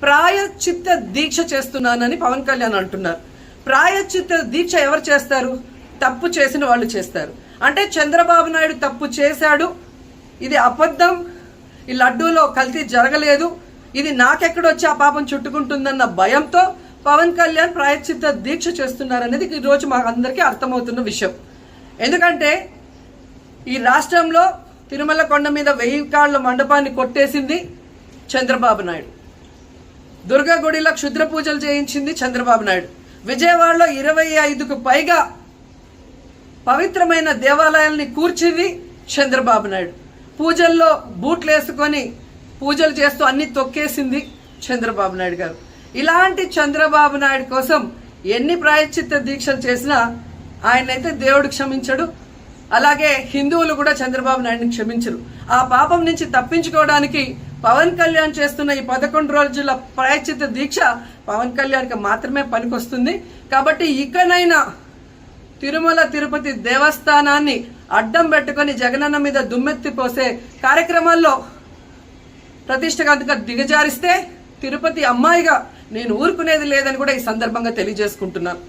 ప్రాయశ్చిత్త దీక్ష చేస్తున్నానని పవన్ కళ్యాణ్ అంటున్నారు. ప్రాయశ్చిత్త దీక్ష ఎవరు చేస్తారు? తప్పు చేసిన వాళ్ళు చేస్తారు. అంటే చంద్రబాబు నాయుడు తప్పు చేశాడు, ఇది అబద్ధం, ఈ లడ్డూలో కల్తీ జరగలేదు, ఇది నాకెక్కడొచ్చి ఆ పాపం చుట్టుకుంటుందన్న భయంతో పవన్ కళ్యాణ్ ప్రాయశ్చిత్త దీక్ష చేస్తున్నారనేది ఈరోజు మా అందరికీ అర్థమవుతున్న విషయం. ఎందుకంటే ఈ రాష్ట్రంలో తిరుమల కొండ మీద 1000 కాళ్ల మండపాన్ని కొట్టేసింది చంద్రబాబు నాయుడు. దుర్గా గుడిలో క్షుద్ర పూజలు చేయించింది చంద్రబాబు నాయుడు. విజయవాడలో 25కు పైగా పవిత్రమైన దేవాలయాల్ని కూర్చింది చంద్రబాబు నాయుడు. పూజల్లో బూట్లు వేసుకొని పూజలు చేస్తూ అన్ని తొక్కేసింది చంద్రబాబు నాయుడు గారు. ఇలాంటి చంద్రబాబు నాయుడు కోసం ఎన్ని ప్రాయశ్చిత్త దీక్షలు చేసినా ఆయనైతే దేవుడు క్షమించడు, అలాగే హిందువులు కూడా చంద్రబాబు నాయుడిని క్షమించరు. ఆ పాపం నుంచి తప్పించుకోవడానికి పవన్ కళ్యాణ్ చేస్తున్న ఈ 11 రోజుల ప్రాయశ్చిత్త దీక్ష పవన్ కళ్యాణ్కి మాత్రమే పనికొస్తుంది. కాబట్టి ఇకనైనా తిరుమల తిరుపతి దేవస్థానాన్ని అడ్డం పెట్టుకొని జగనన్న మీద దుమ్మెత్తి పోసే కార్యక్రమాల్లో ప్రతిష్టగా దిగజారిస్తే తిరుపతి అమ్మాయిగా నేను ఊరుకునేది లేదని కూడా ఈ సందర్భంగా తెలియజేసుకుంటున్నాను.